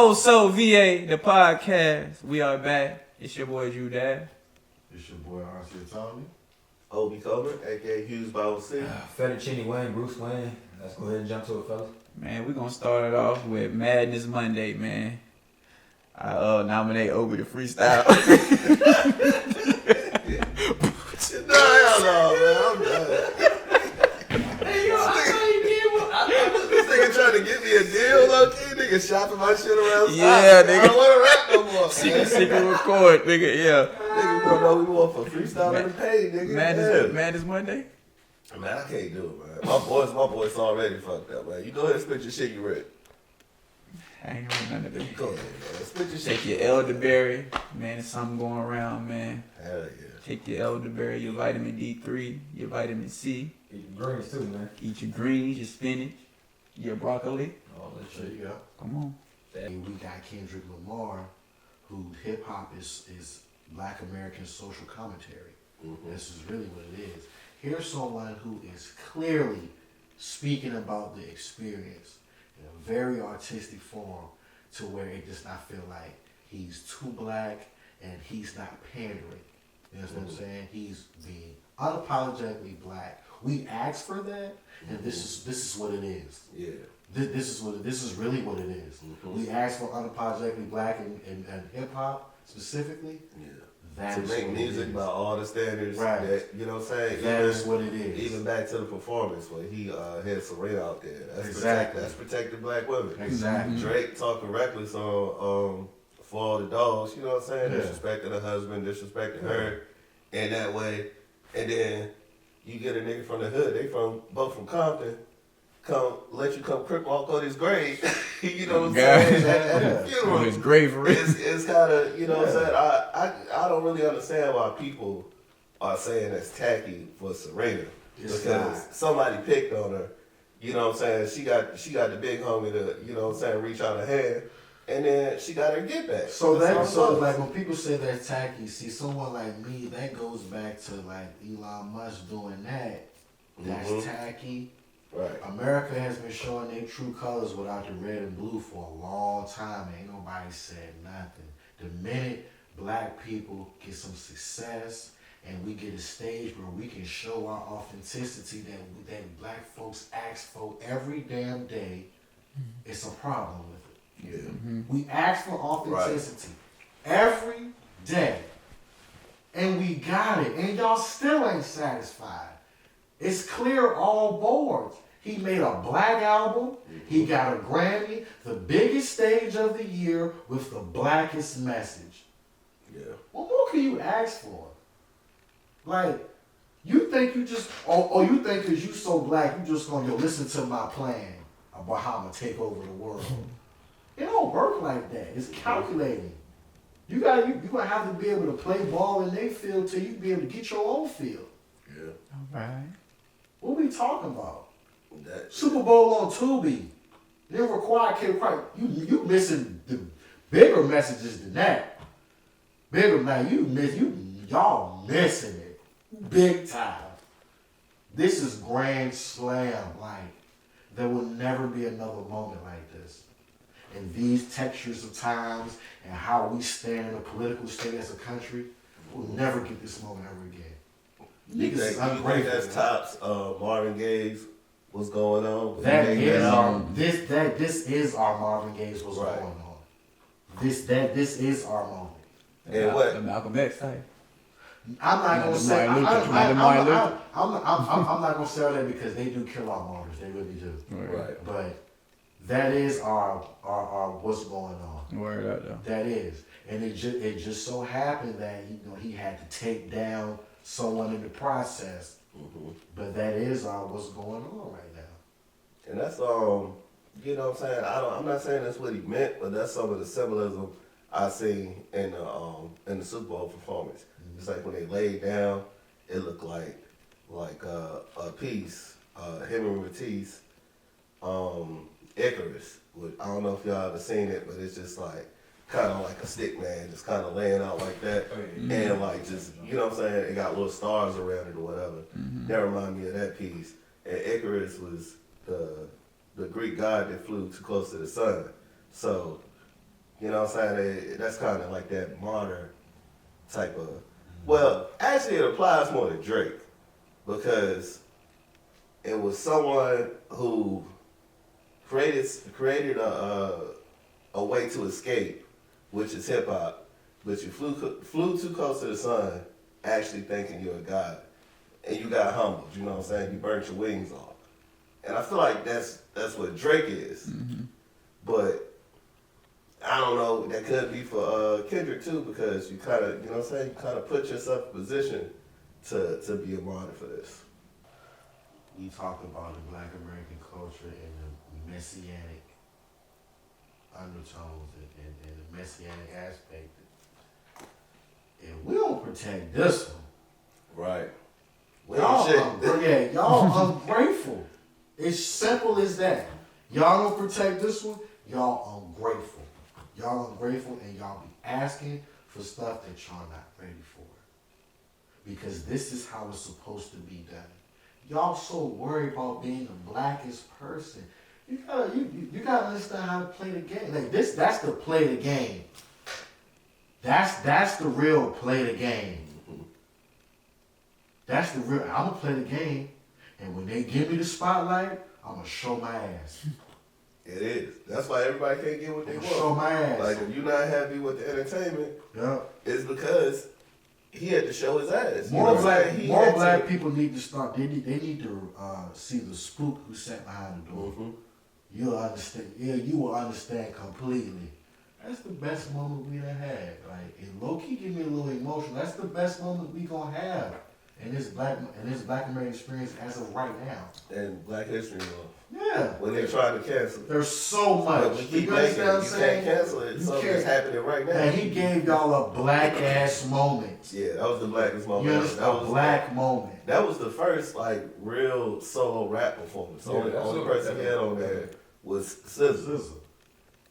Oh, so VA, the podcast. We are back. It's your boy Drew Dad. It's your boy RC Tony. Obi Coleman, aka Hughes Bible C. Fettuccine Wayne, Bruce Wayne. Let's go ahead and jump to it, fellas. Man, we're gonna start it off with Madness Monday, man. I nominate Obi to freestyle. No, man, I'm done. This nigga trying to get me a deal, low-key. Nigga shopping my shit around. Yeah, nigga. I don't want to rap no more. Secret record, nigga, yeah. Nigga, we don't know we want for freestyle and pay, nigga. Madness Monday? Man, I can't do it, man. My voice already fucked up, man. You go ahead and spit your shit you read. I ain't heard none of it. Go ahead, man. Spit your shit. Take your elderberry. Man, there's something going around, man. Hell yeah. Take your elderberry, your vitamin D3, your vitamin C. Eat greens too, man. Eat your greens, your spinach, your broccoli. Oh, let's show you go. Come on. And we got Kendrick Lamar, who hip hop is Black American social commentary. Mm-hmm. This is really what it is. Here's someone who is clearly speaking about the experience in a very artistic form to where it does not feel like he's too black and he's not pandering. You know what I'm saying? He's being unapologetically black. We asked for that, and this is what it is. Yeah. This is really what it is. Mm-hmm. We asked for unapologetically black and hip hop specifically. Yeah. That to is make what music it is. by all the standards, Right. that, you know what I'm saying? That is what it is. Even back to the performance when he had Serena out there. That's Exactly. That's protecting black women. Exactly. Drake talking reckless on For All the Dogs, you know what I'm saying? Yeah. Disrespecting her husband, disrespecting her in that way. And then you get a nigga from the hood, they both from Compton, let you come crip walk on his grave. You know what I'm saying? At the funeral. On his gravery. It's kind of, you know what I'm saying? I don't really understand why people are saying that's tacky for Serena. It's Because not. somebody picked on her. You know what I'm saying? She got the big homie to, you know what I'm saying, reach out a hand. And then she got her get back. So That's like when people say that's tacky, see someone like me, that goes back to like Elon Musk doing that. That's tacky. Right. America has been showing their true colors without the red and blue for a long time. Ain't nobody said nothing. The minute black people get some success and we get a stage where we can show our authenticity that black folks ask for every damn day, it's a problem with it. Yeah. We ask for authenticity every day. And we got it. And y'all still ain't satisfied. It's clear all boards. He made a black album. He got a Grammy, the biggest stage of the year with the blackest message. Yeah. What more can you ask for? Like, you think you just, or you think because you so black, you just gonna listen to my plan about how I'm gonna take over the world. It don't work like that. It's calculating. You gonna have to be able to play ball in their field till you be able to get your own field. Yeah. All right. What we talking about? That, Super Bowl on Tubi. They require you missing the bigger messages than that. Bigger man, y'all missing it. Big time. This is Grand Slam. Like, there will never be another moment like this. And these textures of times and how we stand in a political state as a country, we'll never get this moment ever again. you think that's tops Marvin Gaye's what's going on? This is our Marvin Gaye's what's Right. going on. This is our moment. And what? The Malcolm X type. I'm not gonna say I'm Martin Luther. not gonna say that because they do kill our martyrs. They really do. Right. But that is our what's going on. Word up though. That is, and it just so happened that he had to take down someone in the process. But that is what's going on right now. And that's you know what I'm saying? I'm not saying that's what he meant, but that's some of the symbolism I see in the Super Bowl performance. It's like when they laid down, it looked like a piece, him and Matisse, Icarus. I don't know if y'all ever seen it, but it's just like kind of like a stick man, just kind of laying out like that, and like just, you know what I'm saying? It got little stars around it or whatever. That remind me of that piece. And Icarus was the Greek god that flew too close to the sun. So You know what I'm saying? That's kind of like that modern type of. Well, actually, it applies more to Drake because it was someone who created a way to escape, which is hip hop, but you flew too close to the sun, actually thinking you're a god, and you got humbled. You know what I'm saying? You burnt your wings off, and I feel like that's what Drake is. Mm-hmm. But I don't know. That could be for Kendrick too, because you kind of, you know what I'm saying? You kind of put yourself in position to be a martyr for this. We talk about the Black American culture and the messianic undertones and the messianic aspect. If we don't protect this one, Right. y'all ungrateful. It's simple as that. Y'all don't protect this one, y'all ungrateful. Y'all ungrateful and y'all be asking for stuff that y'all not ready for. Because this is how it's supposed to be done. Y'all so worried about being the blackest person. You gotta understand how to play the game. Like that's the play the game. That's the real play the game. That's the real. I'ma play the game, and when they give me the spotlight, I'ma show my ass. It is. That's why everybody can't get what they want. Show my ass. Like if you're not happy with the entertainment, Yeah. it's because he had to show his ass. More black people need to start. They need to see the spook who sat behind the door. Mm-hmm. You'll understand. Yeah, you will understand completely. That's the best moment we done had. Like, it low key give me a little emotion. That's the best moment we gonna have in this black American experience as of right now. And Black History Month. Yeah. When they tried to cancel it. There's so much. But we keep making it. You can't cancel it. Something's happening right now. And he gave y'all a black ass moment. Yeah, that was the blackest moment. You understand? That was A black moment. That was the first like real solo rap performance. Yeah, Only person he had on there was SZA.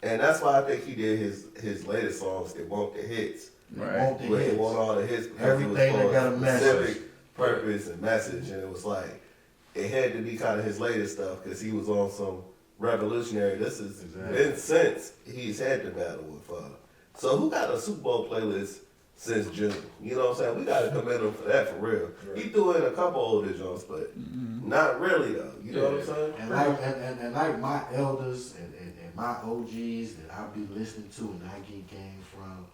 And that's why I think he did his latest songs that weren't the hits. Right. But it won all the hits because Everything it was that got for a message. specific purpose and message, and it was like it had to be kind of his latest stuff because he was on some revolutionary. This is been since he's had the battle with. So who got a Super Bowl playlist since June? You know what I'm saying? We got to commend him for that for real. Right. He threw in a couple older joints, but not really though. You know what I'm saying? And like my elders and my OGs that I be listening to and I get game from,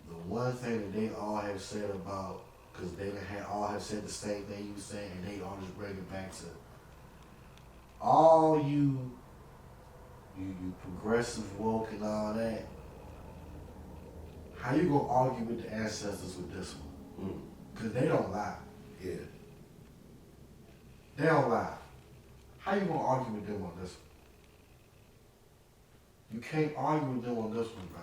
the one thing that they all have said about, because they all have said the same thing you were saying, and they all just bring it back to all you progressive woke and all that. How you gonna argue with the ancestors with this one? Because they don't lie. Yeah. They don't lie. How you gonna argue with them on this one? You can't argue with them on this one, bro.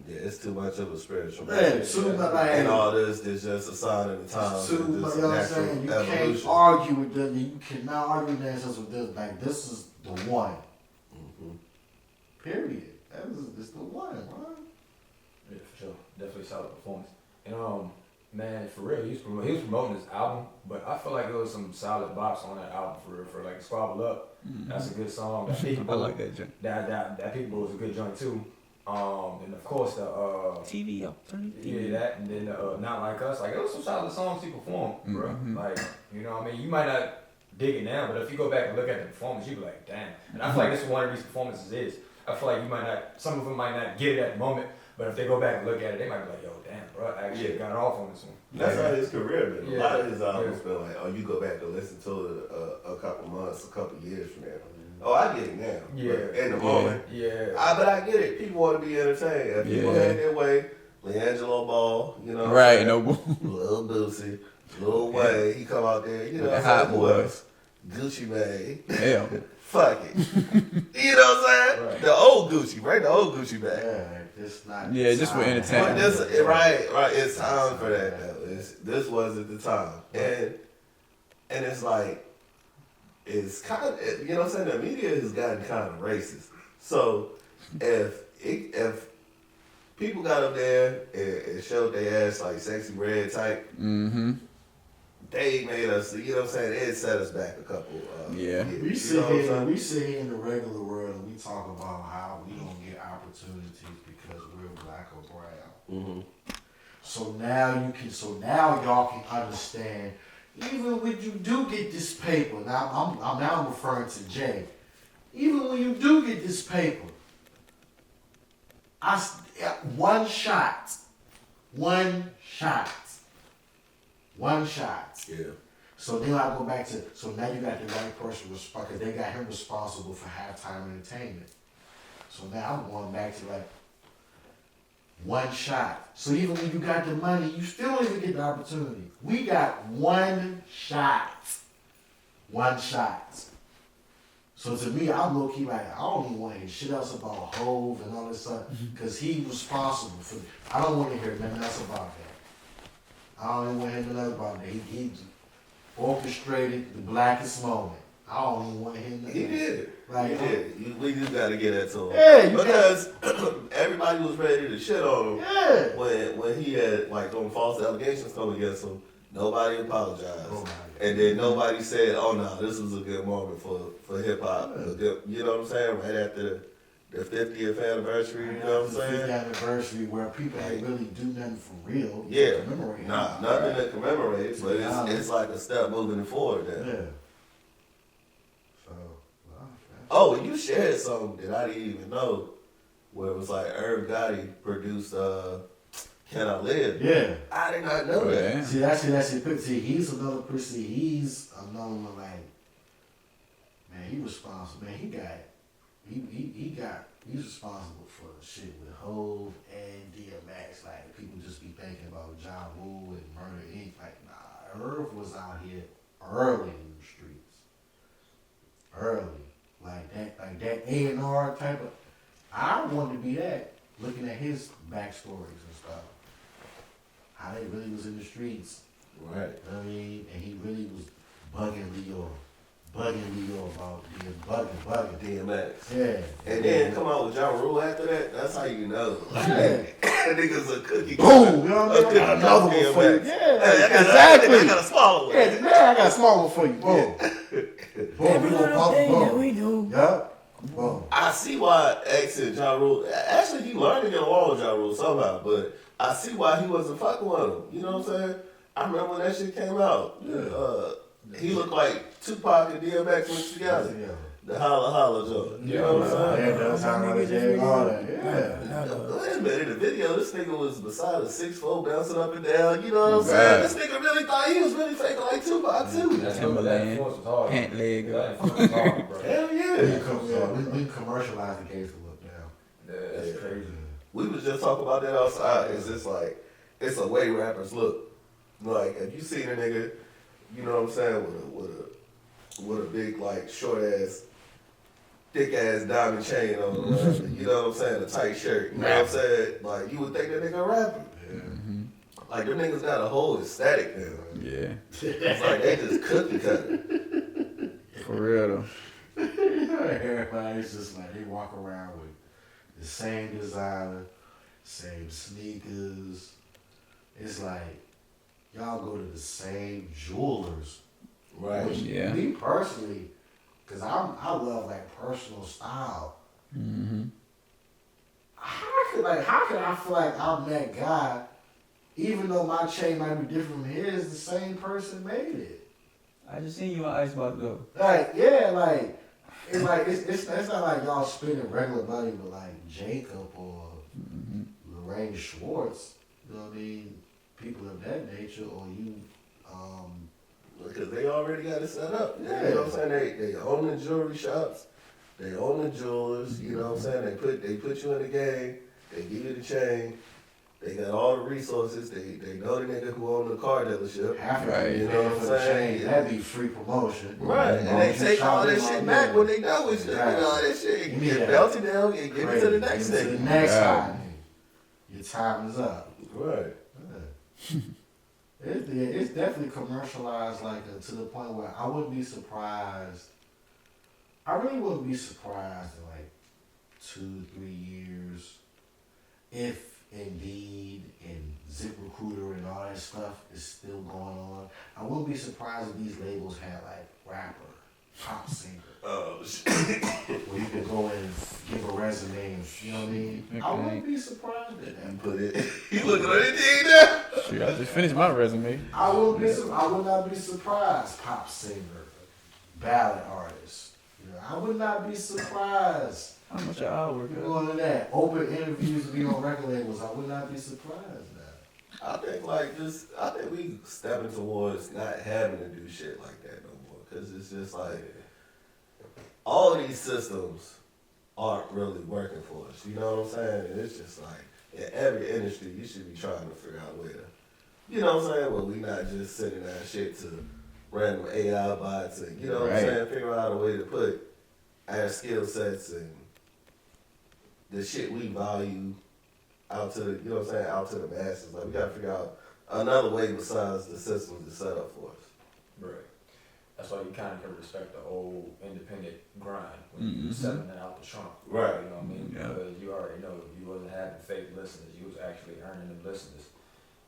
Yeah, it's too much of a spiritual message. And all this is just a sign of the times. You know what I'm saying? You can't argue with them. You cannot argue with the ancestors with this. Like, this is the one. Period. This is the one, bro. Yeah, for sure. Definitely solid performance. And man, for real, he was promoting his album, but I feel like there was some solid bops on that album for real. For like Squabble Up, that's a good song. I like that joint. That People was a good joint too. And of course the TV up. Yeah, that, and then Not Like Us. Like, it was some solid songs he performed, bro. Like, you know what I mean? You might not dig it now, but if you go back and look at the performance, you be like, damn. And I feel like this is one of these performances is. I feel like some of them might not get it at the moment, but if they go back and look at it, they might be like, yo, damn, bro, I actually got off on this one. That's how his career been. Yeah. A lot of his albums been like, oh, you go back and listen to it a couple months, a couple years from now. Oh, I get it now. Yeah. But in the moment. Yeah. But I get it. People want to be entertained. If people had their way, LeAngelo Ball, you know. Right, no. Lil Boosie, Lil Wayne, he come out there, you know. The Hot Boys. Gucci Mane. Hell. Fuck it. You know what I'm saying? Right. The old Gucci, right? The old Gucci bag. Yeah, it's not. Yeah, just for entertainment. Right. It's time for that though. This wasn't the time, and it's like it's kind of, you know what I'm saying. The media has gotten kind of racist. So if people got up there and showed their ass like sexy red type, they made us, you know what I'm saying. It set us back a couple. We sit here in the regular world and we talk about how we don't opportunities because we're black or brown. Mm-hmm. So now y'all can understand. Even when you do get this paper, now I'm referring to Jay. Even when you do get this paper, one shot. Yeah. So then I go back to, so now you got the right person because they got him responsible for halftime entertainment. So now I'm going back to like one shot. So even when you got the money, you still don't even get the opportunity. We got one shot. One shot. So to me, I'm low key like, I don't even want to hear shit else about Hove and all this stuff, because he's responsible for it. I don't want to hear nothing else about that. I don't even want to hear nothing else about that. He orchestrated the blackest moment. I don't even want to hear nothing. He did. Like, he did. We just got to get that to him. Yeah, because everybody was ready to shit on him. Yeah. When he had like them false allegations come against him. Nobody apologized. Oh, and then nobody said, oh no, this was a good moment for hip hop. You know what I'm saying? Right after the 50th anniversary, you know what I'm saying? 50th anniversary where people ain't really do nothing for real. Yeah. Commemorate. Nah, nothing to commemorate, but it's like a step moving forward now. Yeah. So, oh, and you shared something that I didn't even know, where it was like Irv Gotti produced Can I Live? Yeah. I did not know that. Yeah. See, that's it. See, he's another person. He's another one like, man, he responsible. Man, he's responsible for shit with Hove and DMX. Like, people just be thinking about Ja Rule and Murder Inc. Like, nah, Irv was out here early in the streets. Early. Like that A&R type of, I wanted to be that, looking at his backstories and stuff. How they really was in the streets. Right. You know what I mean? And he really was bugging Leo about being bugging. DMX. Yeah. And then come out with Ja Rule after that, that's how you know. Yeah. That nigga's a cookie. Boom! You know what I mean? I got another one for you. Yeah, exactly. I got a smaller one. Yeah, man, I got a small one for you. Boom. Boom, we gonna pump boom. we do. Yup. Boom. I see why X and Ja Rule, actually he learned to get along with Ja Rule somehow, but I see why he wasn't fucking with him. You know what I'm saying? I remember when that shit came out. Yeah. He looked like Tupac and DMX mixed together. Yeah. The holla holla joint. You know what I'm saying? Yeah, that's how I did all that. Yeah. Wait a minute, in the video, this nigga was beside a 6'4" bouncing up and down. You know what I'm saying? This nigga really thought he was really faking like Tupac too. That Timberland, influence was hard. pant leg That up. influence was hard, bro. Hell yeah. We commercialized the case a look now. Yeah, that's crazy. We was just talking about that outside. It's just like, it's a way rappers look. Like, if you seen a nigga, you know what I'm saying, with a big, like, short ass, thick ass diamond chain on, you know what I'm saying, a tight shirt, you know what I'm saying? Like, you would think that nigga a rapper. Yeah. Like, them niggas got a whole aesthetic now. Yeah. It's like they just cookie cutter. For real though. Everybody's just like, they walk around with the same designer, same sneakers. It's like, y'all go to the same jewelers. Right. Which, Yeah. me personally, because I love like personal style. Mm-hmm. How can I feel like I'm that guy, even though my chain might be different from his, the same person made it? I just seen you on Icebox though. Like, yeah, like, it's not like y'all spending regular money, but like Jacob or Lorraine Schwartz, you know what I mean? People of that nature, or you, Because they already got it set up. Yeah. You know what I'm saying? They own the jewelry shops. They own the jewelers. You know what I'm saying? They put you in the game. They give you the chain. They got all the resources. They know the nigga who own the car dealership. half of Right. it, You know what I'm for the saying? chain, that'd be free promotion. Right. And they take all that shit back when they know it's just, Right. you know, all that shit. You Get need belted down and give it to the next Give it to the nigga. next Yeah. time. Your time is up. Right. It's definitely commercialized to the point where I wouldn't be surprised. I really wouldn't be surprised in like 2-3 years if indeed and ZipRecruiter and all that stuff is still going on. I wouldn't be surprised if these labels had like rapper, pop singer, Oh, shit. where you can go in and give a resume, you know what I mean? Okay. I wouldn't be surprised at that. Put it. You looking at anything now? Shit, I just finished my resume. I would not be surprised. Pop singer, ballad artist. You know, I would not be surprised. How much an hour? Going to that, open interviews, be on record labels. I would not be surprised. I think we stepping towards not having to do shit like that no more. Cause it's just like all these systems aren't really working for us. You know what I'm saying? And it's just like in every industry, you should be trying to figure out a way to, you know what I'm saying? Well, we not just sending that shit to random AI bots and you know what I'm saying? Figure out a way to put our skill sets and the shit we value out to the, you know what I'm saying, out to the masses. Like we gotta figure out another way besides the systems that's set up for us. Right. That's why you kind of can respect the old independent grind when you were selling it out the trunk. Right. You know what I mean? Yeah. Because you already know you wasn't having fake listeners. You was actually earning them listeners.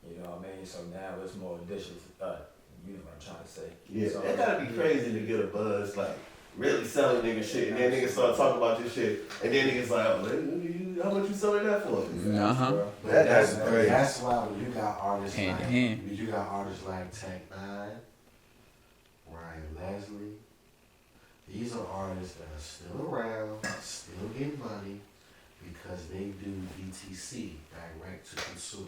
You know what I mean? So now it's more dishes. You know what I'm trying to say. Yeah, So, that gotta be crazy to get a buzz, like really selling niggas shit, and then niggas start talking about this shit, and then niggas like, oh, how much you selling that for? Uh-huh. But That's crazy. That's why when you got artists Hand like in hand. when you got artists like Tech9, Ryan Leslie, these are artists that are still around, still getting money because they do DTC, direct to consumer.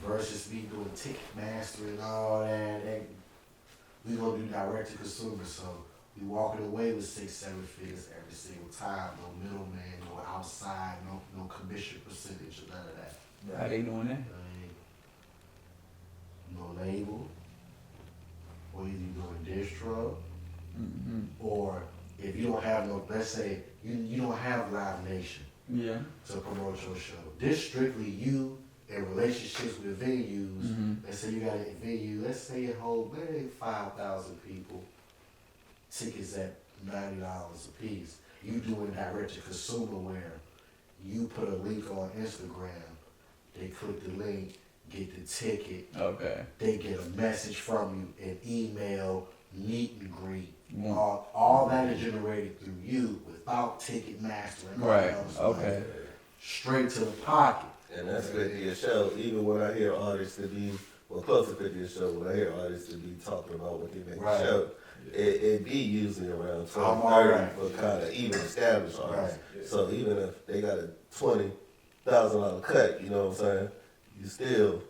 Versus me doing Ticketmaster and all that. We gonna do direct to consumer, so we walking away with 6-7 figures every single time. No middleman, no outside, no commission percentage, or none of that. How they doing that? No label. Or either you doing distro, or if you don't have no, let's say you don't have Live Nation Yeah. to promote your show. This strictly you in relationships with venues. Let's say you got a venue, let's say it hold maybe 5,000 people, tickets at $90 a piece. You doing direct to consumer where you put a link on Instagram, they click the link, get the ticket, Okay. they get a message from you, an email, meet and greet. Mm. All that is generated through you without Ticketmaster and all Right. that other stuff. Okay. Straight to the pocket. And that's 50 a show. Even when I hear artists to be, well, close to 50 a show, when I hear artists to be talking about what they make Right. a show, it be usually around 20, I'm 30 alright. for kind of even established artists. Right. So even if they got a $20,000 cut, you know what I'm saying, you still,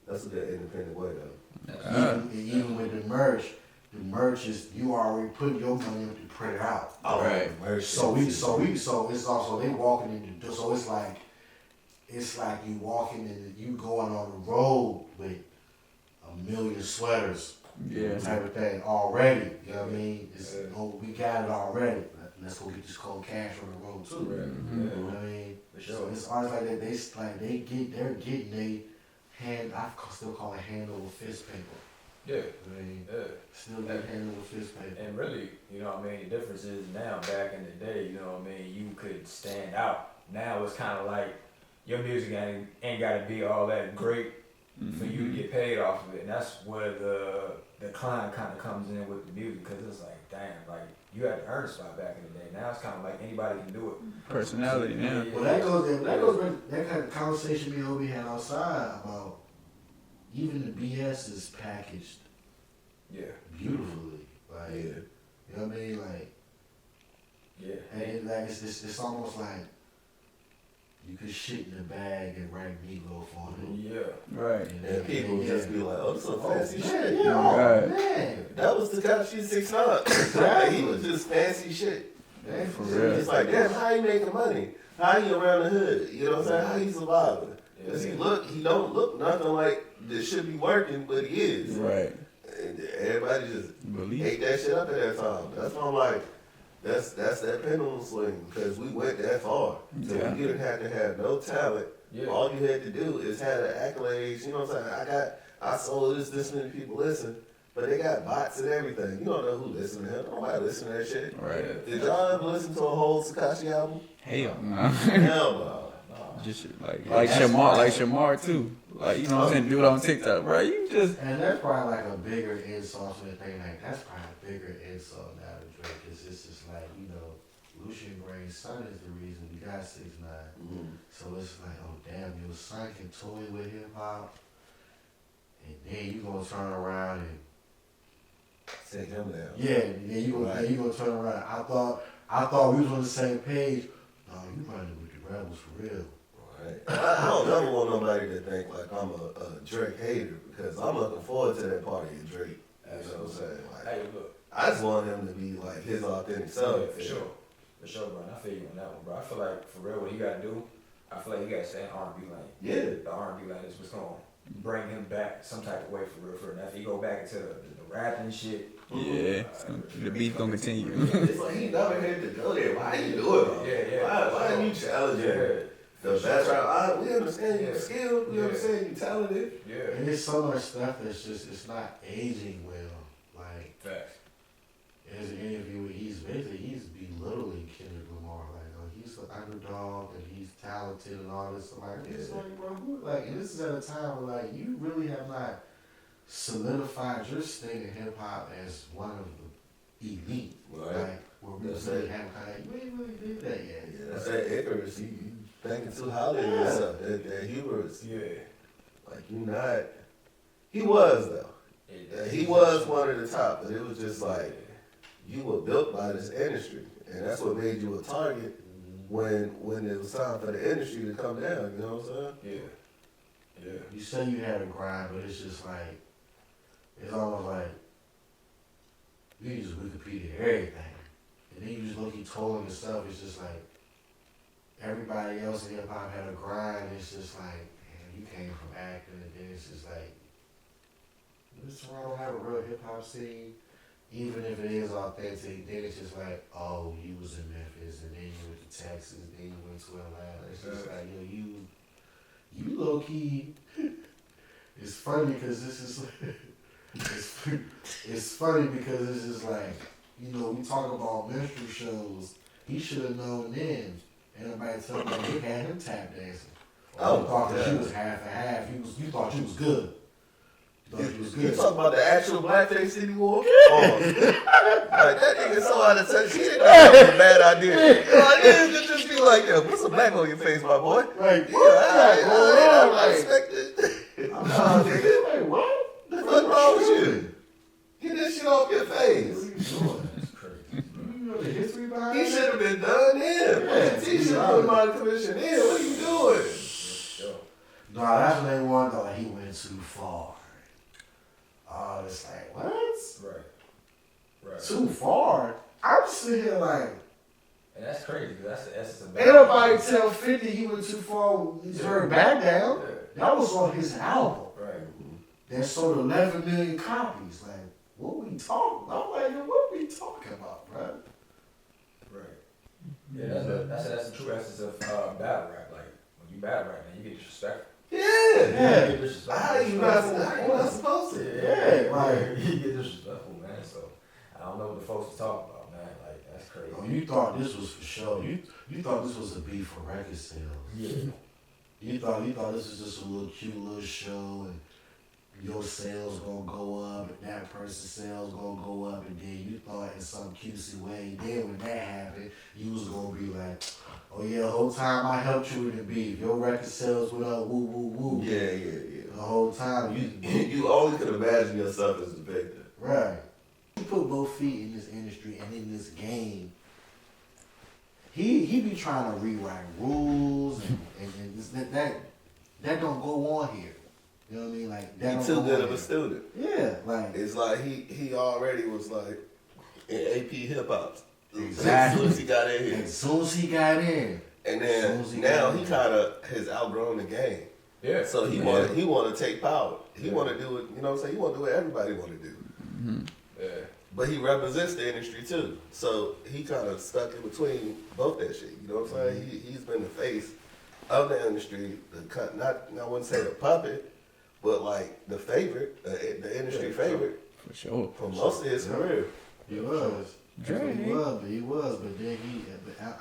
that's a good independent way though. Even with the merch is you already put your money up to print it out. Right. Merch. So it's also they walking in the door. So it's like you walking in, you going on the road with 1,000,000 sweaters, Yeah. type of thing already. You know what I mean? We got it already. Let's go get this cold cash on the road too. You know what I mean? For So sure. it's artists like that. They're getting a hand. I still call it hand over fist paper. Yeah. I mean, Yeah. still get hand over fist paper. And really, you know what I mean, the difference is now, back in the day, you know what I mean, you could stand out. Now it's kind of like your music ain't got to be all that great for you to get paid off of it. And that's where the decline kind of comes in with the music, because it's like, damn, like you had to earn a spot back in the day. Now it's kind of like anybody can do it. Personality now. Well, that goes back that kind of conversation me and Obi had outside about even the BS is packaged Yeah. beautifully. Like, you know what I mean? Like, Yeah. and it's almost like you could shit in a bag and write meatloaf on it. Yeah. Right. And people just be like, oh, this is fancy shit. Yeah, oh, Right. man. That was the kind of shit 6ix9ine. Like, he was just fancy shit. Man, For real. It's like, damn, how you making money? How you around the hood? You know what I'm saying? How you surviving? Because he don't look nothing like this should be working, but he is. Right. And everybody just Believe. ate that shit up at that time. That's why I'm like, that's that pendulum swing, because we went that far. So Yeah. you didn't have to have no talent. Yeah. All you had to do is have the accolades. You know what I'm saying? I sold this many people listen, but they got bots and everything. You don't know who listen to him. Nobody listen to that shit. Right. Did y'all ever listen to a whole Tekashi album? Hell no. Hell no. Just like Shamar too. Like, you know what I'm saying? Do it on TikTok, bro. You just And that's probably like a bigger insult to the thing. Like, that's probably a bigger insult now to Drake. It's just like, you know, Lucian Gray's son is the reason we got 6ix9ine. Mm-hmm. So it's like, oh damn, your son can toy with hip hop, and then you gonna turn around and Take him down. yeah, and then you gonna turn around. I thought we was on the same page. No, you running with the rebels for real. Right. I don't never want nobody to think like I'm a Drake hater because I'm looking forward to that part of your Drake. You know what I'm saying? Like, Hey, look. I just want him to be like his authentic self. Yeah, for sure. For sure, bro. I feel you on that one, bro. I feel like, for real, what he got to do, I feel like he got to stay in R&B lane. Yeah. The R&B lane is what's going to bring him back some type of way, for real, for real. Now, if he go back into the rapping shit. Yeah, the beef gonna continue. It's like he never had to go there. Why you do it? Bro? Yeah. Why are you challenging the best rapper? We understand you're skilled. We understand you're talented. Yeah. And there's so much stuff that's just, it's not aging well. Like, Facts. as an interview, he's belittling Kendrick Lamar. Like, oh, he's the underdog and he's talented and all this. Like, it's like, bro, like, and this is at a time where, like, you really have not solidified your state in hip hop as one of the elite. Right. Like, where we That's really it. haven't you ain't really did that yet. Yeah, that's that Icarus. You thinking too highly of yourself. That hubris. Yeah. Like you not. He was though. He was one of the top, but it was just like you were built by this industry, and that's what made you a target when it was time for the industry to come down. You know what I'm saying? Yeah. You say you had a grind, but it's just like, it's almost like, you just Wikipedia everything. And then you just look, keep trolling and stuff. It's just like, everybody else in hip hop had a grind. It's just like, man, you came from acting, and then it's just like, this Toronto have a real hip hop scene. Even if it is authentic, then it's just like, oh, you was in Memphis, and then you went to Texas, then you went to Atlanta. It's just like, yo, you low key. It's funny because this is, it's funny because it's just like, you know, we talk about minstrel shows. He should have known then. Everybody told me they had him tap dancing. Oh, you thought that yeah. she was half and half. You thought she was good. You thought she was You good. talk about the actual blackface that he wore? Like that nigga so out of touch. He didn't know that was a bad idea. Like, it just be like, yo, put some black on your face, my boy. Like, Yeah, what? I Like, respect it. I'm not like, what? What's wrong with you? Get that shit off your What face. are you doing? That's crazy. You know the history behind He it? should have been done then. Yeah, He should have put him out of commission then. What are you doing? Sure. No, that's when they wonder, like, he went too far. Oh, it's like, what? Right. Too far? I'm sitting here like, And that's crazy, because that's the essence of ain't nobody tell 50 he went too far. He's heard back down. Yeah. That was on his album. Right. That sold 11 million copies. Like, what we talking about? I'm like, what we talking about, bro? Right. Yeah, that's the true essence of battle rap. Like, when you battle rap, man, you get disrespectful. Yeah. Yeah. You get disrespectful. How you not supposed to? Yeah, like, you get disrespectful, man. So, I don't know what the folks are talking about, man. Like, that's crazy. oh, you thought this was for show. You thought this was a beef for record sales. Yeah. You thought this was just a little cute little show and your sales gonna go up and that person's sales gonna go up, and then you thought in some cutesy way, then when that happened, you was gonna be like, oh yeah, the whole time I helped you with the beef, your record sales went up, woo woo woo. Yeah. The whole time You only could imagine yourself as the victim. right. You put both feet in this industry and in this game. He be trying to rewrite rules and this, that don't go on here. You know what I mean? Like that He's don't too go good on of a here. student. Yeah, like It's like he already was like in AP hip hop. Exactly. As soon as he got in here. as soon as he got in, And as soon then as he now got he in. kind of has outgrown the game. Yeah. So he want to take power. He want to do it. You know what I'm saying? He want to do what everybody want to do. Yeah. But he represents the industry too. So he kind of stuck in between both that shit. You know what I'm saying? He's been the face of the industry. I wouldn't say the puppet, but like the favorite, the industry favorite For sure. for most of his career. he was. Drake. He was, but then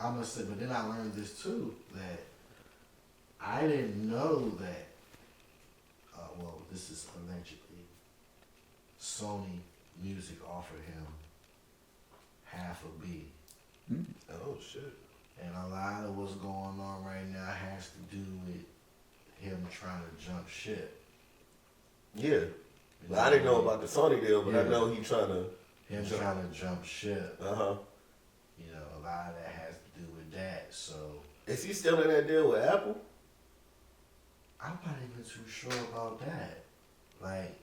I must say, but then I learned this too, that I didn't know that, well, this is allegedly, Sony Music offered him half a B Oh shit. And a lot of what's going on right now has to do with him trying to jump ship. Yeah. Well, I didn't know about the Sony deal, but I know he trying to. Him trying to jump ship. Uh huh. You know, a lot of that has to do with that. So Is he still in that deal with Apple? I'm not even too sure about that. Like,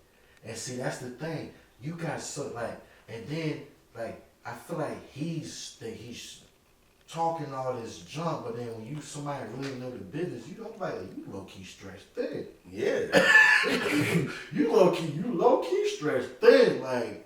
and see, that's the thing. You got so like, and then like, I feel like he's talking all this junk, but then when you somebody really know the business, you don't like you low key stretched thin. Yeah. you low key stretched thin. Like,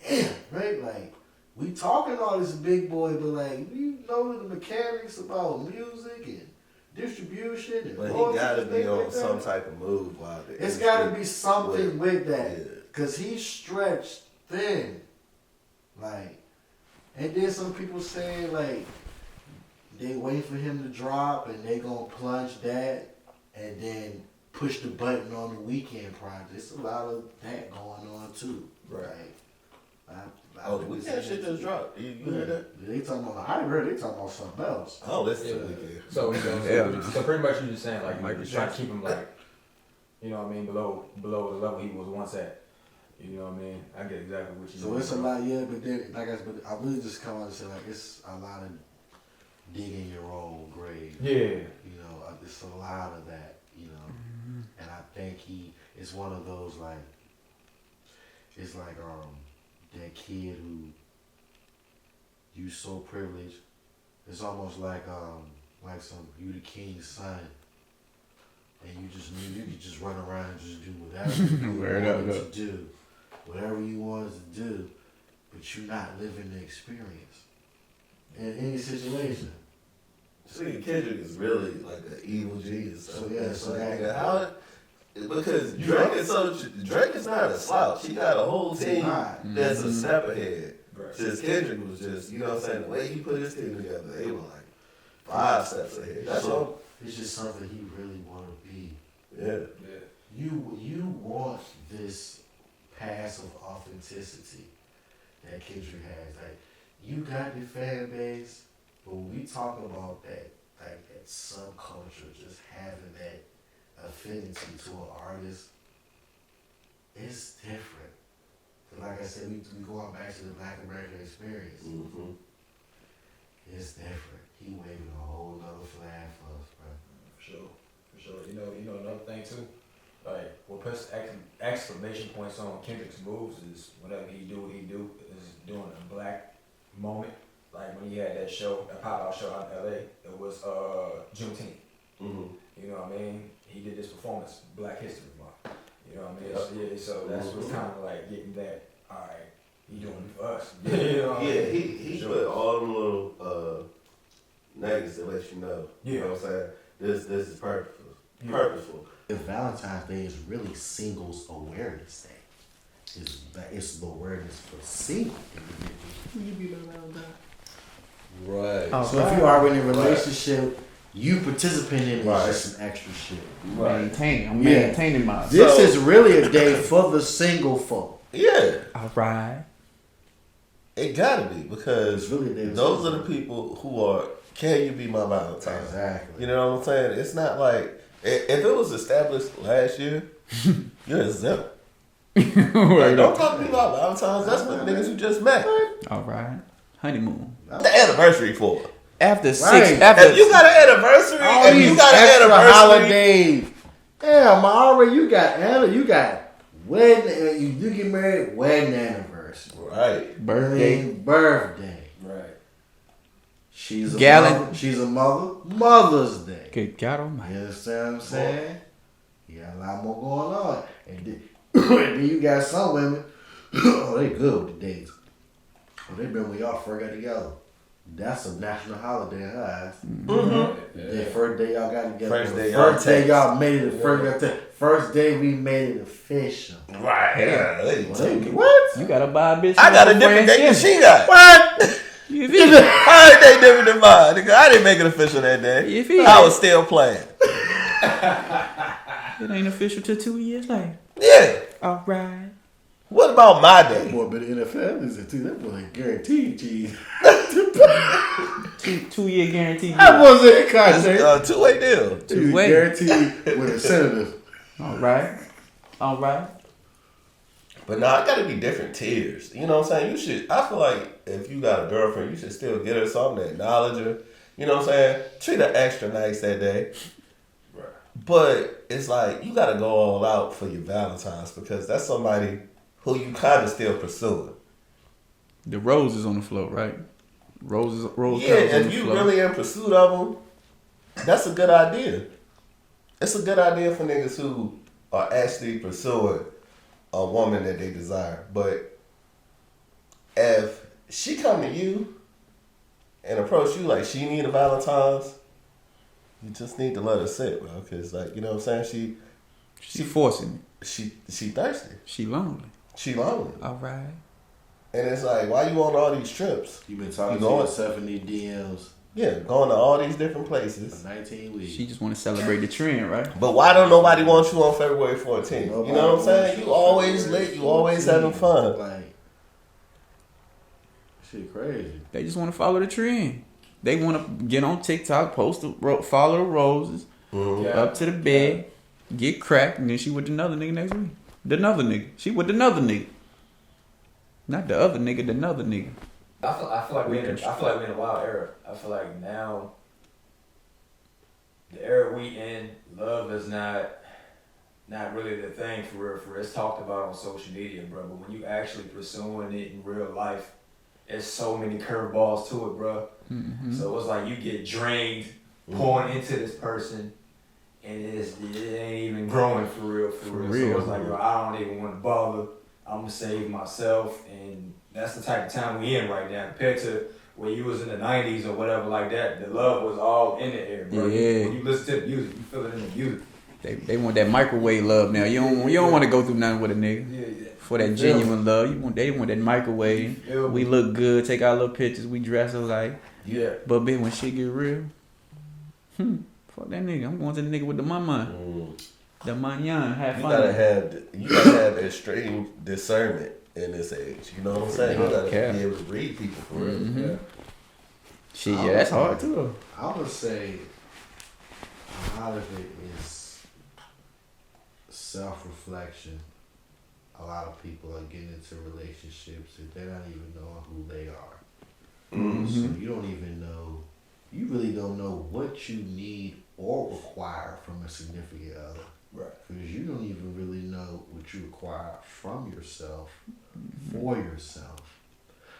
damn, right? Like, we talking all this big boy, but like, you know the mechanics about music and distribution and But he royalties gotta and be things on like that. some type of move while It's gotta be something with that. Yeah. Cause he's stretched thin. Like, and then some people saying like they wait for him to drop and they gonna plunge that and then push the button on the weekend project. There's a lot of that going on too. Right. Oh, the weekend shit just dropped. You heard that? They talking about. I heard they talking about something else. Oh, listen Yeah. to the weekend. So pretty much you just saying like Michael you trying to Jackson. keep him like, you know what I mean, below the level he was once at. You know what I mean? I get exactly what you So mean. it's a lot, yeah. But then, like I really just come out and say like it's a lot of digging your own grave. Yeah. You know, it's a lot of that. You know, and I think it's one of those like, it's like that kid who you so privileged. It's almost like some you the king's son, and you just knew you could just run around and just do whatever you wanted to do, whatever you wanted to do, but you're not living the experience in any situation. See, Kendrick is really like an evil genius. So, yeah, so like, that- how? Because Drake is not a slouch. He got a whole team that's a step ahead. Right. Just Kendrick was just, you know what I'm saying, the way he put his team together, they were like 5 steps ahead. That's all. It's just something he really want to be. Yeah. Yeah. You want this passive authenticity that Kendrick has. Like, you got the fan base, but when we talk about that, like that subculture, just having that affinity to an artist, it's different. Like I said, we going back to the Black American experience. Mm-hmm. It's different. He waving a whole nother flag for us, bro. For sure. You know another thing too. Like what puts exclamation points on Kendrick's moves is whenever he do what he do is doing a black moment. Like when he had that show, that pop-out show out in LA, it was Juneteenth. Mm-hmm. You know what I mean? He did this performance, Black History Month. You know what I mean? Yeah, so that's what's kind of like getting that, alright, he doing it for us. You know what I Yeah, mean? he put all them little nuggets to let you know. You know what I'm saying? This is purposeful. Yeah. Purposeful. If Valentine's Day is really Singles Awareness Day, it's the awareness for single individuals. Right. Oh, So if you are in a relationship, you participating in Right. just some extra shit. I'm Yeah. maintaining my. This is really a day for the single folk. Yeah. All right. It gotta be because It's really there. those are the people who are. Can you be my Valentine? Exactly. You know what I'm saying? It's not like if it was established last year, you're exempt. Like, don't talk to me about Valentine's. That's what niggas you just met. All right. Honeymoon. The anniversary for. After six. Right. After If you got an anniversary, All if these you got an extra anniversary, holidays. Damn, already you got wedding. You get married, wedding anniversary, right? birthday. birthday. Right. She's a Gallant- mother. She's a mother. Mother's Day. Good God Almighty. You understand what I'm saying? You got a lot more going on. And then, and then you got some women, oh, they good with the dates. Oh, they been with y'all first got together. That's a national holiday in her eyes. The first day y'all got together. First day First day text. y'all made it. First day we made it official. Right. Yeah. What? You gotta buy a bitch. I got a some different date than Friendsgiving. she got. What? You feel me? How ain't they different than mine? Nigga, I didn't make it official that day. You feel I me? was still playing. It ain't official till 2 years later. Yeah. All right. What about my That day? boy been in the NFL is it too. That boy guaranteed cheese. 2-year guarantee. That boy's in the contract. It's a 2-way deal. He's 2-way. guaranteed with the Senators. All right. But nah, it gotta be different tiers. You know what I'm saying? I feel like if you got a girlfriend, you should still get her something to acknowledge her. You know what I'm saying? Treat her extra nice that day. Right. But it's like, you gotta go all out for your Valentines because that's somebody who you kind of still pursuing. The roses on the floor, right? Rose Yeah, petals on the if you floor. really in pursuit of them, that's a good idea. It's a good idea for niggas who are actually pursuing a woman that they desire. But if she come to you and approach you like she need a Valentine's, you just need to let her sit, bro. Cause like, you know what I'm saying? She forcing it. She thirsty. She lonely. She lonely. All right. And it's like, why you on all these trips? You been talking You to going- yourself in these DMs Yeah, going to all these different places. for 19 weeks. She just want to celebrate the trend, right? But why don't nobody want you on February 14th? You know what I'm Nobody saying? wants You always February lit. You always 14th. having fun. Like, shit crazy. They just want to follow the trend. They want to get on TikTok, follow the roses, Mhm. up to the bed, get cracked, and then she with another nigga next week. Another nigga. She with another nigga. Not the other nigga, the another nigga. I feel like we're in a wild era. I feel like now, the era we in, love is not really the thing for real. It's talked about on social media, bro. But when you actually pursuing it in real life, there's so many curveballs to it, bro. Mm-hmm. So it's like you get drained pouring into this person, and it ain't even growing for real. So it's like, bro, I don't even want to bother. I'm gonna save myself, and that's the type of time we in right now. Compared to when you was in the '90s or whatever like that, the love was all in the air, bro. Yeah. When you listen to the music, you feel it in the music. They want that microwave love now. You don't want to go through nothing with a nigga. Yeah. For that genuine love. They want that microwave. Yeah. We look good, take our little pictures, we dress up like. Yeah. But bitch, when shit get real, fuck that nigga. I'm going to the nigga with the mama. The manyan, have You fun. gotta have extreme discernment in this age. You know what I'm saying? You gotta Okay. be able to read people for real. Mm-hmm. Shit, yeah, that's hard too though. I would say a lot of it is self-reflection. A lot of people are getting into relationships and they're not even knowing who they are. So you don't even know, you really don't know what you need or require from a significant other. Right. Because you don't even really know what you require from yourself, for yourself.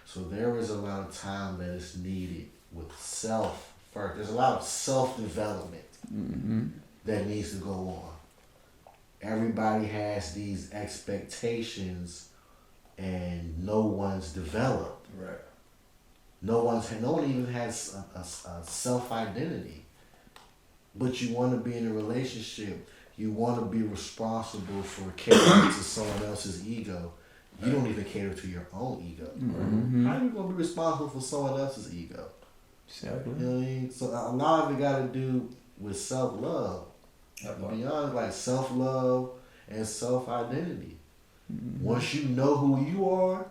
So there is a lot of time that is needed with self first. There's a lot of self-development that needs to go on. Everybody has these expectations and no one's developed. Right. No one even has a self-identity. But you want to be in a relationship. You want to be responsible for catering to someone else's ego. You don't even cater to your own ego. How are you going to be responsible for someone else's ego? Exactly. You know what I mean? So a lot of it got to do with self-love. To be honest, like self-love and self-identity. Once you know who you are,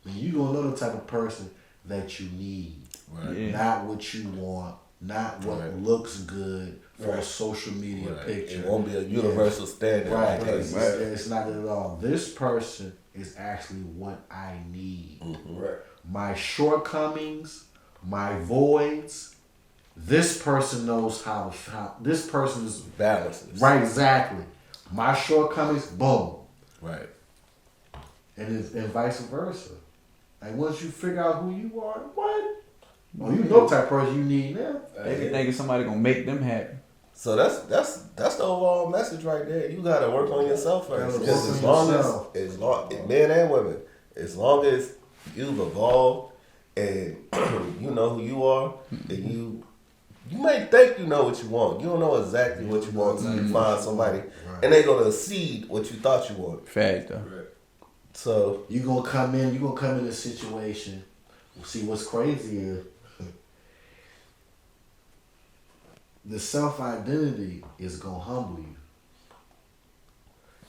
then you going to know the type of person that you need. Right. Yeah. Not what you want, not what looks good for a social media picture. It won't be a universal standard. Right, Like it's, that. it's not at all. This person is actually what I need. Right. My shortcomings, my voids. This person knows how. This person is Balances. right. Exactly. My shortcomings, boom, Right. and vice versa. Like once you figure out who you are, what? Oh, you know the type of person you need now. They be thinking somebody gonna make them happy. So that's the overall message right there. You gotta work on yourself first. Gotta Because work on yourself. as long men and women, as long as you've evolved and you know who you are, and you may think you know what you want. You don't know exactly what you want until you find somebody, and they gonna exceed what you thought you want. Fact though. Right. So You gonna come in a situation. See what's crazy is the self-identity is gonna humble you.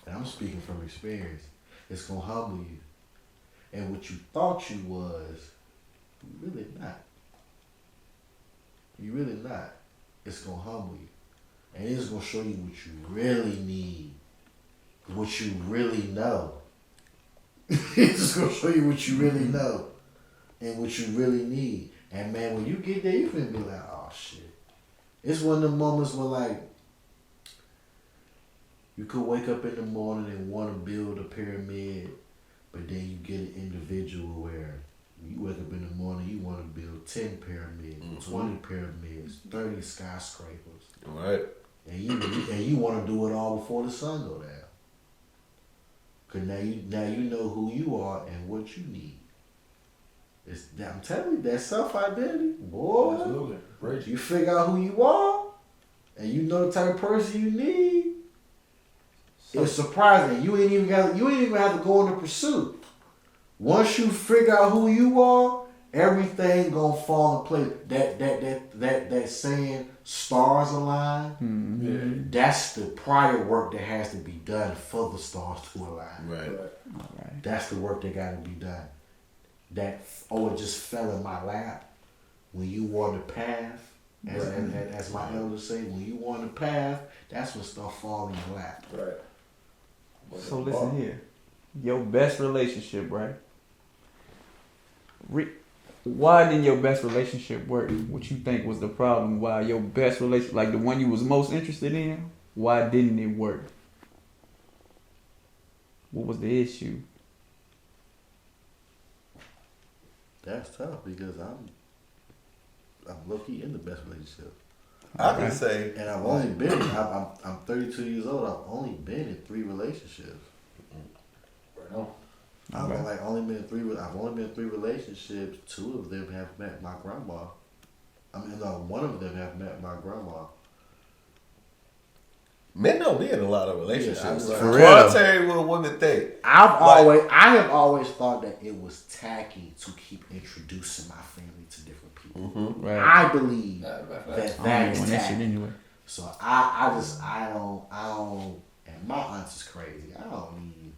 And I'm speaking from experience. It's gonna humble you. And what you thought you was, you really not. You really not. It's gonna humble you. And it's gonna show you what you really need. What you really know. It's just gonna show you what you really know. And what you really need. And man, when you get there, you finna be like, oh shit. It's one of the moments where like, you could wake up in the morning and want to build a pyramid, but then you get an individual where you wake up in the morning, you want to build 10 pyramids, 20 pyramids, 30 skyscrapers. Right. And you want to do it all before the sun go down. Cause now you know who you are and what you need. I'm telling you, that self-identity, boy. Absolutely. Bridge. You figure out who you are, and you know the type of person you need. It's surprising. You ain't even have to go in the pursuit. Once you figure out who you are, everything gonna fall in place. That saying, stars align. Mm-hmm. That's the prior work that has to be done for the stars to align. Right. Right. That's the work that got to be done. It just fell in my lap. When you want the path, as my elders say, when you want the path, that's when stuff fall in your lap. Right. So listen here, your best relationship, right? Why didn't your best relationship work? What you think was the problem? Why your best relationship, like the one you was most interested in, why didn't it work? What was the issue? That's tough because I'm low-key in the best relationship. I can say, And I've only been, I'm 32 years old, I've only been in 3 relationships. Right on. I've Okay. only been in 3 relationships. 2 of them have met my grandma. One of them have met my grandma. men don't be in a lot of relationships. Yeah, Like, for real. contrary to what women think. I have always thought that it was tacky to keep introducing my family to different people. Mm-hmm. Right. I believe Right. that I that don't is want that shit tacky. anyway. So I don't, and my aunt is crazy. I don't need.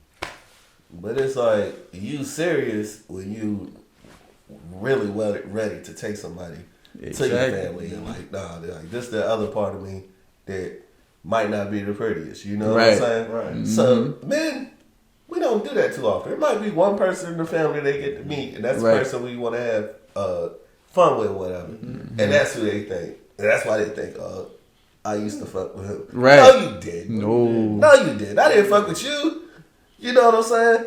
But it's like, you serious when you really ready to take somebody to your Exactly. family. And like, nah, like, this the other part of me that might not be the prettiest. You know Right. what I'm saying? Right. So, men, we don't do that too often. It might be one person in the family they get to meet, and that's the Right. person we want to have fun with, whatever. And that's who they think. And that's why they think, I used to fuck with him. Right. No, you didn't. No. No, you didn't. I didn't fuck with you. You know what I'm saying?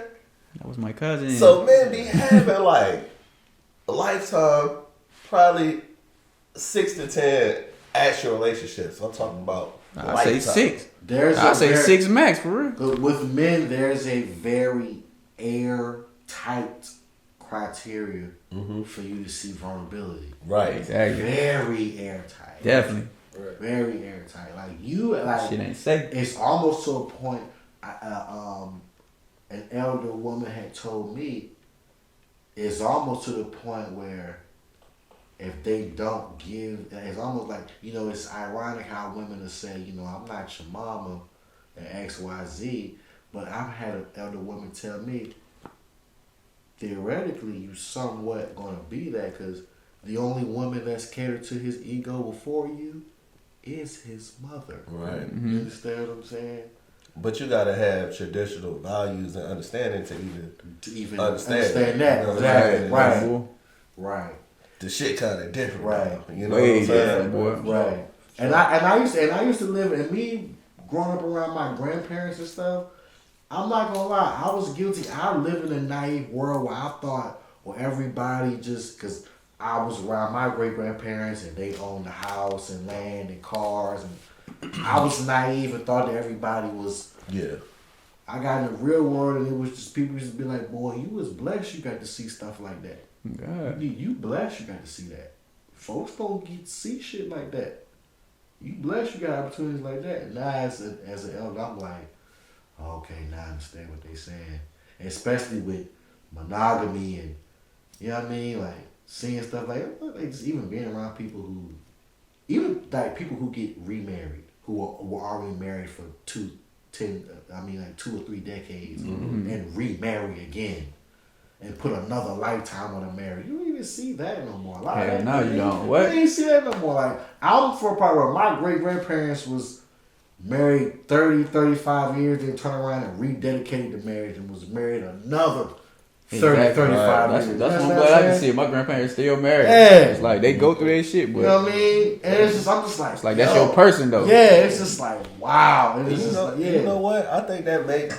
That was my cousin. So men be having like a lifetime, probably 6 to 10 actual relationships. I'm talking about I say lifetime. 6. There's I a say very- 6 max for real. But with men, there's a very airtight criteria for you to see vulnerability. Right. Exactly. Very airtight. Definitely. Very airtight. Like you, like Shit ain't safe. it's almost to a point. An elder woman had told me it's almost to the point where if they don't give, it's almost like, it's ironic how women will say, I'm not your mama and X, Y, Z, but I've had an elder woman tell me, theoretically, you somewhat gonna be that because the only woman that's catered to his ego before you is his mother. Right. You understand what I'm saying? But you gotta have traditional values and understanding to even Understand You that. know what I'm Exactly. saying? Right. Boy. Right. The shit kind of different, Right. now, you know Way what I'm saying? different, boy. Right. And I used to live, and me growing up around my grandparents and stuff, I'm not gonna lie, I was guilty. I lived in a naive world where I thought, everybody just, because I was around my great grandparents and they owned the house and land and cars, and I was naive and thought that everybody was. Yeah. I got in the real world and it was just people used to be like, boy, you was blessed you got to see stuff like that. God. You blessed you got to see that. Folks don't get to see shit like that. You blessed you got opportunities like that. And now as an elder, I'm like, okay, now I understand what they saying. And especially with monogamy and, you know what I mean? Like seeing stuff like just even being around people even like people who get remarried, who were already married for 2, like 2 or 3 decades and remarry again and put another lifetime on a marriage. You don't even see that no more. Hell no, you don't. What? You ain't see that no more. Like, I'm for a part where my great-grandparents was married 30, 35 years, then turned around and rededicated the marriage and was married another 30, Exactly. 35 That's years. what I'm what glad I can saying? see. My grandparents still married. Yeah. It's like they go through their shit, but You know what I mean? And it's just, I'm just like, it's like that's your person though. Yeah, it's just like, wow. And it's You just know, like, yeah. you know what? I think that make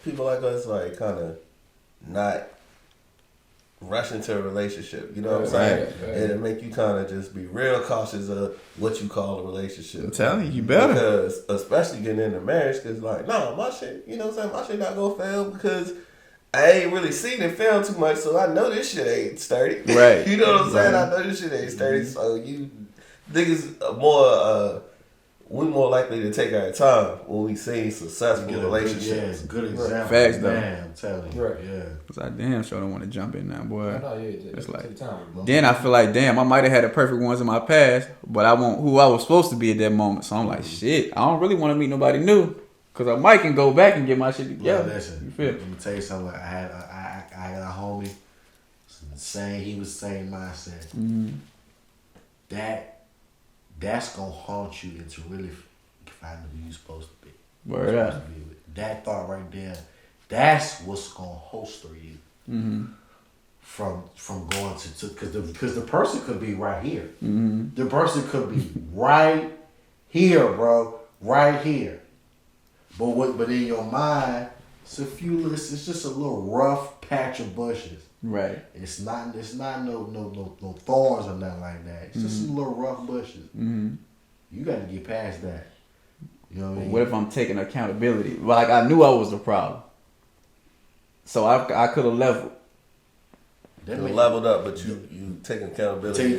people like us like kind of not rush into a relationship. You know what I'm saying? Right. And it make you kind of just be real cautious of what you call a relationship. I'm telling you better. Because especially getting into marriage, because like, no, my shit, you know what I'm saying? My shit not gonna fail because I ain't really seen it fail too much, so I know this shit ain't sturdy. Right. You know what I'm saying? Right. I know this shit ain't sturdy, so you niggas are more, we more likely to take our time when we see successful relationships. Good example. Facts, though. Man, I'm telling you. Right. Yeah. Cause I damn sure don't want to jump in now, boy. I know, yeah, It's like- take time, bro. Then I feel like, damn, I might have had the perfect ones in my past, but I want who I was supposed to be at that moment. So I'm like, shit, I don't really want to meet nobody new, cause I might can go back and get my shit Yeah, together. listen. You feel? Let me tell you something. Like, I had a homie. He was the same mindset. Mm-hmm. That's gonna haunt you into really finding who you supposed to be. Word You're up. supposed to be with. That thought right there. That's what's gonna holster you Mm-hmm. from going to because the person could be right here. Mm-hmm. The person could be right here, bro, right here. But in your mind, it's just a little rough patch of bushes. Right. It's not no thorns or nothing like that. It's just some little rough bushes. Mm-hmm. You got to get past that. You know what I mean? What if I'm taking accountability? Like I knew I was the problem, so I could have leveled. That You make- leveled up, but you taking accountability.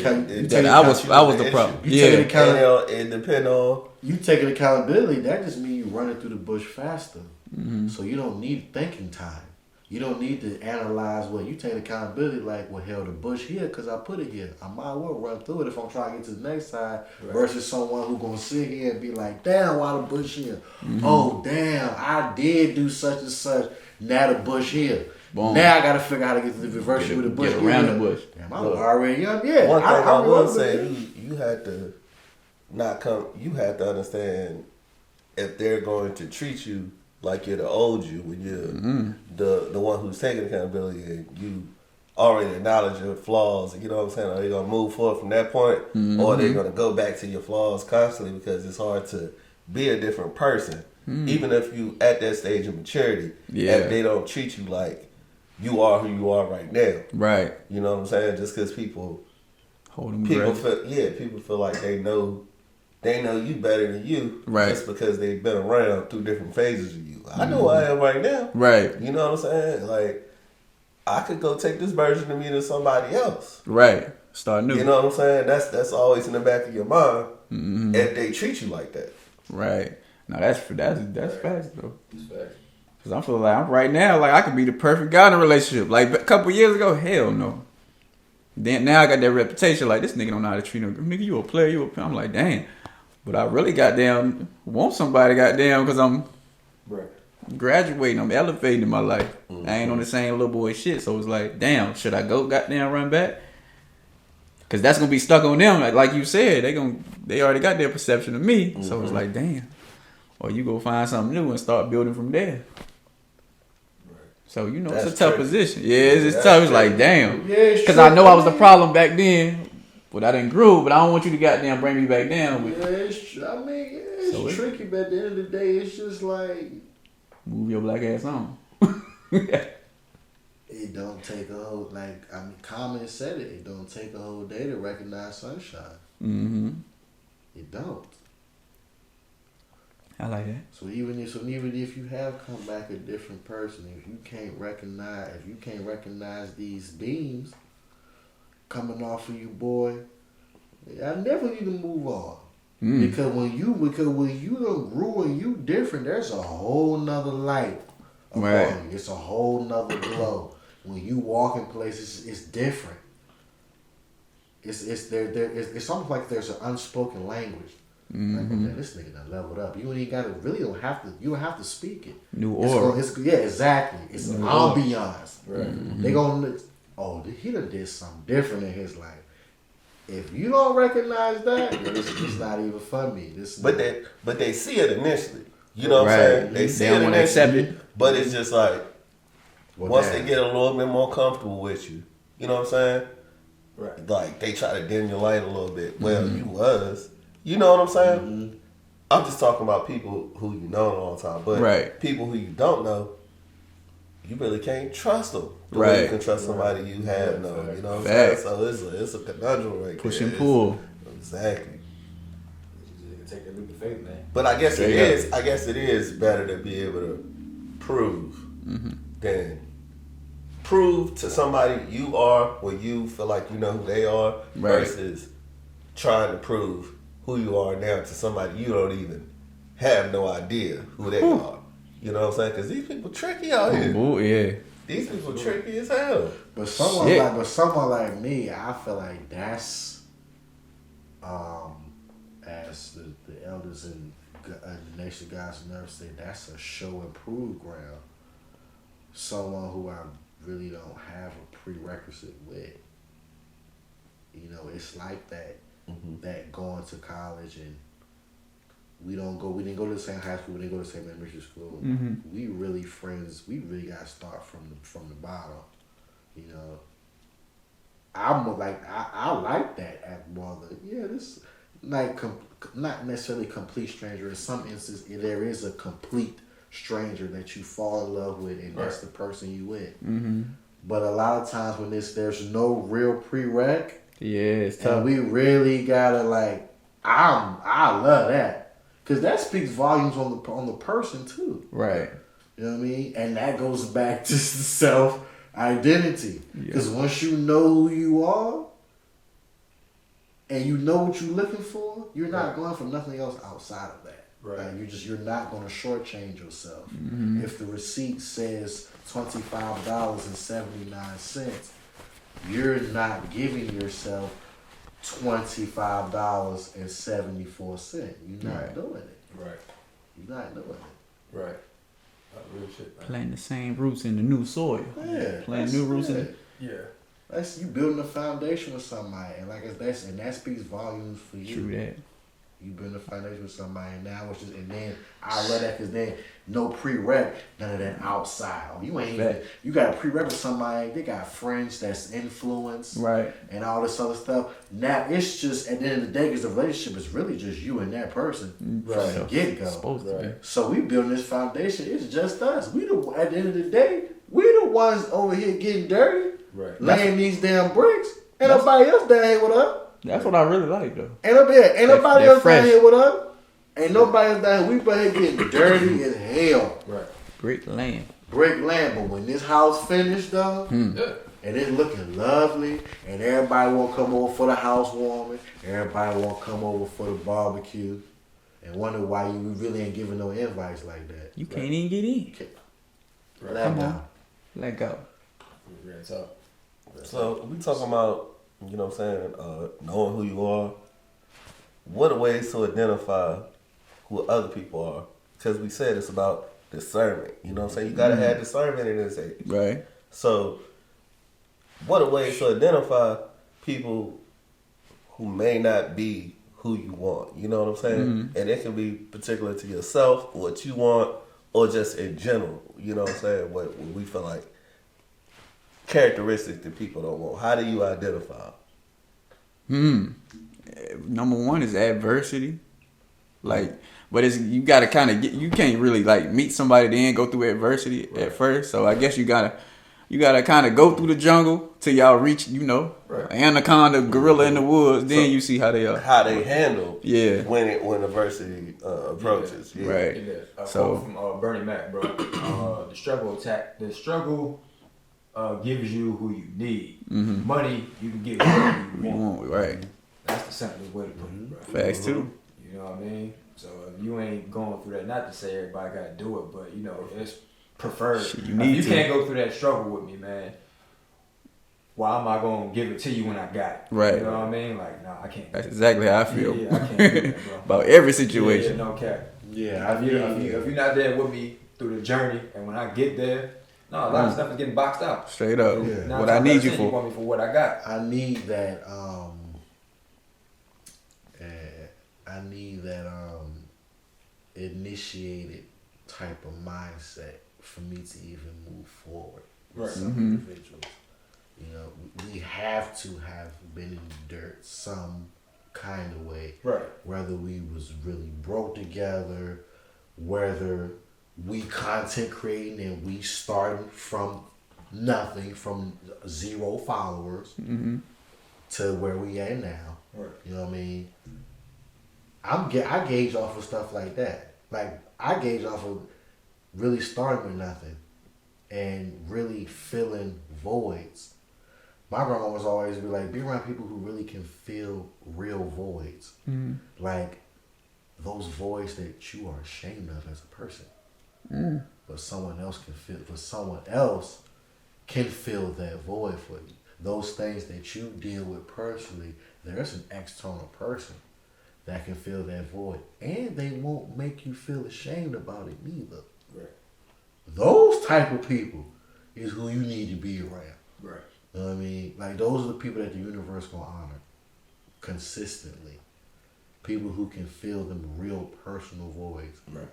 I was the problem. You taking account- It depend on. You taking accountability, that just means you running through the bush faster. Mm-hmm. So you don't need thinking time. You don't need to analyze what you take accountability like, well, hell, the bush here because I put it here. I might as well run through it if I'm trying to get to the next side versus someone who's going to sit here and be like, damn, why the bush here? Mm-hmm. Oh, damn, I did do such and such. Now the bush here. Boom. Now I got to figure out how to get to the reverse with the bush. Get around here. the bush. Damn, I'm already young. Yeah. One thing I will love say, it. you had to not come. You have to understand if they're going to treat you like you're the old you when you're the one who's taking accountability and you already acknowledge your flaws. You know what I'm saying? Are they gonna move forward from that point, or are they gonna go back to your flaws constantly because it's hard to be a different person, even if you at that stage of maturity. Yeah. If they don't treat you like you are who you are right now. Right. You know what I'm saying? Just because people Hold them. people feel like they know you better than you, Right. just because they've been around through different phases of you. I know who I am right now. Right. You know what I'm saying? Like, I could go take this version of me to somebody else. Right. Start new. You know what I'm saying? That's always in the back of your mind. Mm-hmm. If they treat you like that. Right. No, that's facts though. Respect. Cause I'm feeling like I'm right now, like I could be the perfect guy in a relationship. Like a couple years ago, hell no. Then now I got that reputation, like this nigga don't know how to treat him. Nigga, you a player, you a player. I'm like, damn. But I really goddamn want somebody goddamn because I'm Right. graduating, I'm elevating in my life. I ain't on the same little boy shit. So it's like, damn, should I go goddamn run back? Cause that's gonna be stuck on them. Like you said, they already got their perception of me. So it's like, damn. Or you go find something new and start building from there. So you know That's it's a tough tricky. position. Yeah, it's That's tough. It's tricky. like damn. Yeah, it's Because true. I know I was the problem back then, but I didn't grow. But I don't want you to goddamn bring me back down. Yeah, With, it's So tricky, but at the end of the day, it's just like, move your black ass on. it don't take a whole, Common said it don't take a whole day to recognize sunshine. Mm-hmm. It don't. I like that. So even if you have come back a different person, if you can't recognize these beams coming off of you, boy, I never need to move on. Because when you done grew and you different, there's a whole nother light upon Right. you. It's a whole nother glow. When you walk in places, it's different. It's almost like there's an unspoken language Like, oh, man, this nigga done leveled up. You ain't got to, really don't have to, you don't have to speak it. New aura. Yeah, exactly. It's an ambiance. Right. They gonna, he done did something different in his life. If you don't recognize that, then it's not even for me. But they see it initially. You know what I'm Right. saying? They see it don't wanna accept initially, it. but it's just like Well, once damn. they get a little bit more comfortable with you, you know what I'm saying? Right. Like they try to dim your light a little bit. Well, you was. You know what I'm saying? I'm just talking about people who you know a long time, but Right. people who you don't know, you really can't trust them. The Right. way you can trust somebody you have known. You know what I'm saying? Fact. So it's a conundrum right Push there. and pull. Exactly. You can take that leap of faith, man. But I guess Straight it up. is. I guess it is better to be able to prove than prove to somebody you are what you feel like you know who they are Right. versus trying to prove who you are now to somebody you don't even have no idea who they are. You know what I'm saying? Because these people tricky out here. Oh, yeah. These people tricky as hell. But someone Shit. like me, I feel like that's as the elders in the Nation of God's Nerve say, that's a show and prove ground. Someone who I really don't have a prerequisite with. You know, it's like that. That going to college and we didn't go to the same high school, we didn't go to the same elementary school. We really friends. We really got to start from the bottom. You know, I'm like I like that at more than this like not necessarily complete stranger. In some instances, there is a complete stranger that you fall in love with, and that's the person you with. But a lot of times when there's no real prereq, Yeah, it's and tough. we really gotta like I love that because that speaks volumes on the person too. Right. You know what I mean? And that goes back to self identity. Because once you know who you are and you know what you're looking for, you're not going for nothing else outside of that. Right. Like you're not going to shortchange yourself. If the receipt says $25.79, you're not giving yourself $25.74. You're not doing it. Right. You're not doing it. Right. Real shit, man. Planting the same roots in the new soil. Yeah, Planting new roots in it. Yeah. That's you building a foundation with somebody, and that speaks volumes for you. True that. You building a foundation with somebody, and now it's just, and then I love that because then no prereq, none of that outside. Oh, you ain't even, you got a prereq with somebody. They got friends that's influence, Right. and all this other stuff. Now it's just at the end of the day, because the relationship is really just you and that person from the get go. Supposed to be. So we building this foundation. It's just us. At the end of the day, we the ones over here getting dirty, Right. laying these damn bricks. Ain't nobody else down here with us. That's what I really like though. Ain't nobody they're else fresh. down here with us. Ain't nobody else down here. We out here getting dirty as hell. Right. Great land. Brick land. But when this house finished though, Yeah. and it's looking lovely, and everybody won't come over for the housewarming, everybody won't come over for the barbecue, and wonder why you really ain't giving no invites like that. You can't even get in. Right. Let Come go. on. Let go. Real talk. So we talking about, you know what I'm saying, knowing who you are. What are ways to identify who other people are? Because we said it's about discernment. You know what I'm saying? You gotta have discernment in this age. Right. So what are ways to identify people who may not be who you want? You know what I'm saying? And it can be particular to yourself, what you want, or just in general. You know what I'm saying? What we feel like characteristics that people don't want. How do you identify? Number one is adversity. Like, but it's you gotta kind of get. You can't really like meet somebody then go through adversity at first. So I guess you gotta kind of go through the jungle till y'all reach, anaconda, gorilla in the woods. Then you see how they are. How they handle Yeah. when adversity approaches. Yeah. Right. So from Bernie Mac, bro. The struggle gives you who you need. Money you can get who you want. Right. That's the simplest way to put it, bro. Facts too. You know what I mean? So if you ain't going through that, not to say everybody gotta do it, but you know, it's preferred. Shit, you If need you to. can't go through that struggle with me, man. why am I gonna give it to you when I got it? Right. You know what I mean? Like, nah, I can't. That's exactly how I feel. Yeah, I can't do that, bro. About every situation. Yeah, no cap. Yeah, If you're not there with me through the journey, and when I get there, no, a lot of stuff is getting boxed out. Straight up. Yeah. Now What I need you You for. want me for what I got. I need that initiated type of mindset for me to even move forward with Right. some individuals. You know, we have to have been in the dirt some kind of way. Right. Whether we was really broke together, whether we content creating and we starting from nothing, from 0 followers to where we at now. Right. You know what I mean? I gauge off of stuff like that. Like, I gauge off of really starting with nothing and really filling voids. My grandma was always be like, be around people who really can fill real voids. Like those voids that you are ashamed of as a person. But someone else can fill that void for you. Those things that you deal with personally, there's an external person that can fill that void. And they won't make you feel ashamed about it neither. Right. Those type of people is who you need to be around. Right. You know what I mean? Like, those are the people that the universe gonna honor consistently. People who can fill them real personal voids. Right.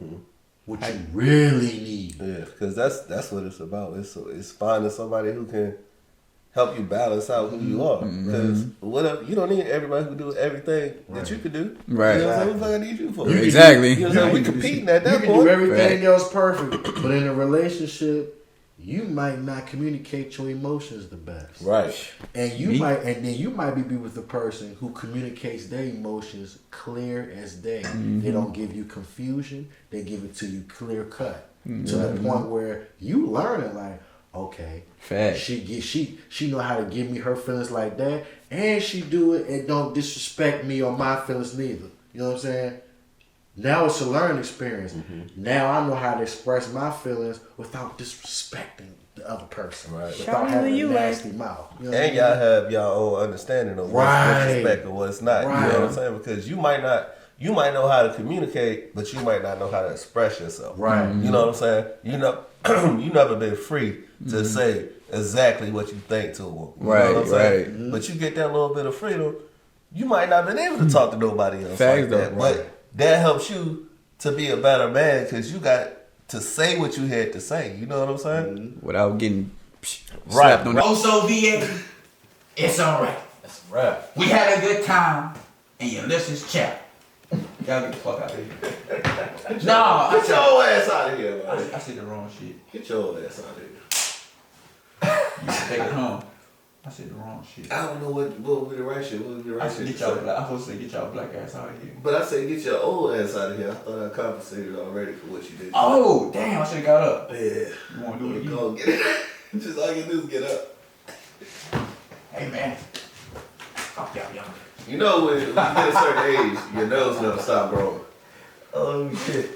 What you really need. Yeah, because that's what it's about. It's finding somebody who can help you balance out who you are. Because you don't need everybody who do everything that you could do. Right. You know what I'm saying? What the fuck I need you for? Exactly. You know what I'm saying? We competing at You that can point. do everything Right. else perfect, but in a relationship, you might not communicate your emotions the best. Right. And you might be with the person who communicates their emotions clear as day. They don't give you confusion. They give it to you clear cut. To the point where you learn it like, okay, Fact. she know how to give me her feelings like that, and she do it and don't disrespect me or my feelings neither. You know what I'm saying? Now it's a learning experience. Now I know how to express my feelings without disrespecting the other person. Right. Without having a nasty mouth. You know what I And mean? y'all have y'all own understanding of what's Right. respect and what's not. Right. You know what I'm saying? Because you might know how to communicate, but you might not know how to express yourself. Right. You know what I'm saying? You know, you never been free to say exactly what you think to a woman. You Right, know what I'm saying? right. But you get that little bit of freedom, you might not been able to talk to nobody else Facts like though, that. right. But that helps you to be a better man because you got to say what you had to say. You know what I'm saying? Without getting slapped on the Also, VA, it's alright. That's a wrap. We had a good time, and your listeners chat. Y'all get the fuck out of here. No, I Get your ass out of here, man. I said the wrong shit. Get your ass out of here. You should take it home. I said the wrong shit. I don't know what would be the right shit. What would be the I right said shit? get y'all black. I'm supposed to say get y'all black ass out of here. But I said get your old ass out of here. I thought I compensated already for what you did. Oh, damn! I should have got up. Yeah. You want to do it again? Go get it. Just all you do is get up. Hey man, fuck y'all young. You know when you get a certain age, your nose gonna stop growing. Oh shit.